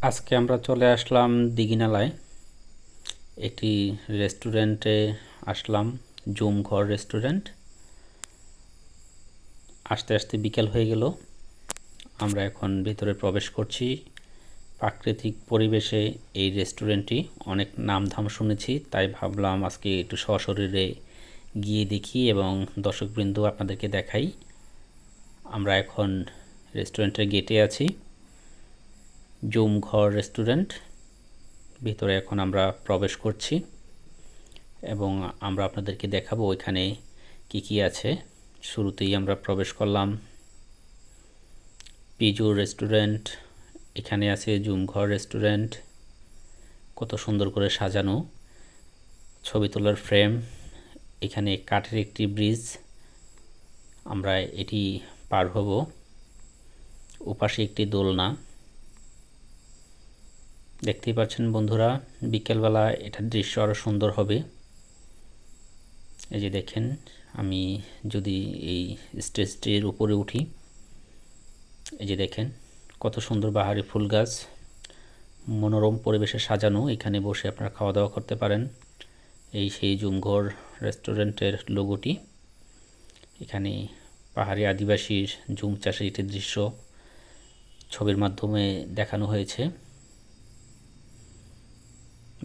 আজকে আমরা চলে আসলাম দীঘিনালায় একটি রেস্টুরেন্টে আসলাম, জুম ঘর রেস্টুরেন্ট। আস্তে আস্তে বিকেল হয়ে গেল, আমরা এখন ভিতরে প্রবেশ করছি। প্রাকৃতিক পরিবেশে এই রেস্টুরেন্টটি অনেক নামধাম শুনেছি, তাই ভাবলাম আজকে একটু সশরীরে গিয়ে দেখি এবং দর্শকবৃন্দ আপনাদেরকে দেখাই। আমরা এখন রেস্টুরেন্টের গেটে আছি, জুম ঘর রেস্টুরেন্ট। ভিতরে এখন আমরা প্রবেশ করছি এবং আমরা আপনাদেরকে দেখাবো ওইখানে কি কি আছে। শুরুতেই আমরা প্রবেশ করলাম পিজু রেস্টুরেন্ট। এখানে আছে জুম ঘর রেস্টুরেন্ট, কত সুন্দর করে সাজানো ছবি তোলার ফ্রেম। এখানে কাঠের একটি ব্রিজ, আমরা এটি পার হব। ওপাশে একটি দোলনা, দেখতেই পাচ্ছেন বন্ধুরা, বিকেলবেলা এটার দৃশ্য আরও সুন্দর হবে। এই যে দেখেন, আমি যদি এই স্টেজটির উপরে উঠি, এই যে দেখেন কত সুন্দর বাহারি ফুল গাছ, মনোরম পরিবেশে সাজানো। এখানে বসে আপনারা খাওয়া দাওয়া করতে পারেন। এই সেই জুমঘর রেস্টুরেন্টের লোগোটি। এখানে পাহাড়ি আদিবাসীর জুম চাষের একটি দৃশ্য ছবির মাধ্যমে দেখানো হয়েছে।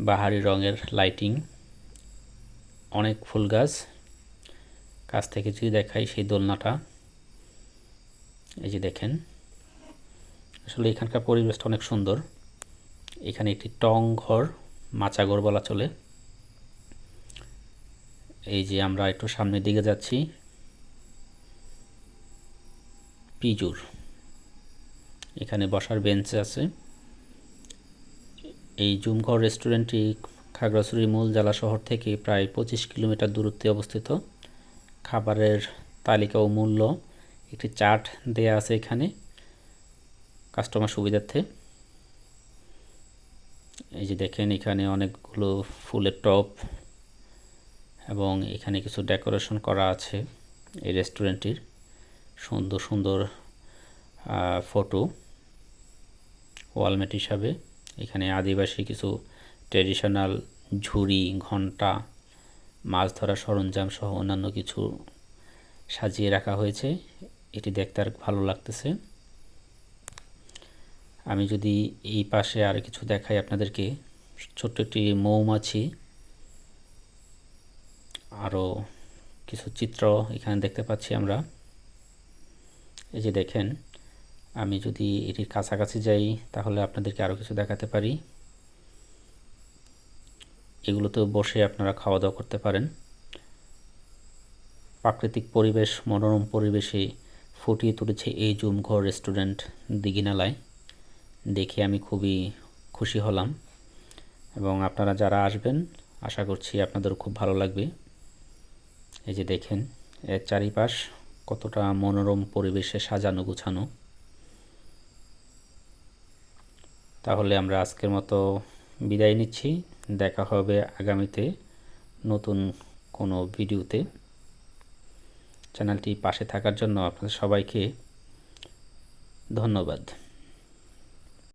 বাহারি রঙের লাইটিং, অনেক ফুল গাছ। কাছ থেকে যদি দেখাই সেই দোলনাটা, এই যে দেখেন, আসলে এখানকার পরিবেশটা অনেক সুন্দর। এখানে একটি টং ঘর, মাচা ঘর বলা চলে। এই যে আমরা একটু সামনের দিকে যাচ্ছি, পিজুর এখানে বসার বেঞ্চ আছে। এই জুমঘর রেস্টুরেন্টটি খাগড়াছড়ির মূল জেলা শহর থেকে প্রায় 25 কিলোমিটার দূরত্বে অবস্থিত। খাবারের তালিকা ও মূল্য একটি চার্ট দেয়া আছে এখানে কাস্টমার সুবিধার্থে। এই যে দেখেন, এখানে অনেকগুলো ফুলের টব এবং এখানে কিছু ডেকোরেশন করা আছে এই রেস্টুরেন্টটির। সুন্দর সুন্দর ফটো ওয়ালমেট হিসাবে। এখানে আদিবাসী কিছু ট্র্যাডিশনাল ঝুড়ি, ঘণ্টা, মাছ ধরার সরঞ্জাম সহ অন্যান্য কিছু সাজিয়ে রাখা হয়েছে। এটি দেখতে আর ভালো লাগতেছে। আমি যদি এই পাশে আর কিছু দেখাই আপনাদেরকে, ছোট্ট একটি মৌমাছি, আরও কিছু চিত্র এখানে দেখতে পাচ্ছি আমরা। এই যে দেখেন, আমি যদি এটির কাছাকাছি যাই তাহলে আপনাদেরকে আরও কিছু দেখাতে পারি। এগুলোতেও বসে আপনারা খাওয়া দাওয়া করতে পারেন। প্রাকৃতিক পরিবেশ, মনোরম পরিবেশে ফুটিয়ে তুলেছে এই জুমঘর রেস্টুরেন্ট দীঘিনালায়। দেখে আমি খুবই খুশি হলাম এবং আপনারা যারা আসবেন আশা করছি আপনাদের খুব ভালো লাগবে। এই যে দেখেন, এর চারিপাশ কতটা মনোরম পরিবেশে সাজানো গুছানো। তাহলে আমরা আজকের মতো বিদায় নিচ্ছি, দেখা হবে আগামীতে নতুন কোনো ভিডিওতে। চ্যানেলটি পাশে থাকার জন্য আপনাদের সবাইকে ধন্যবাদ।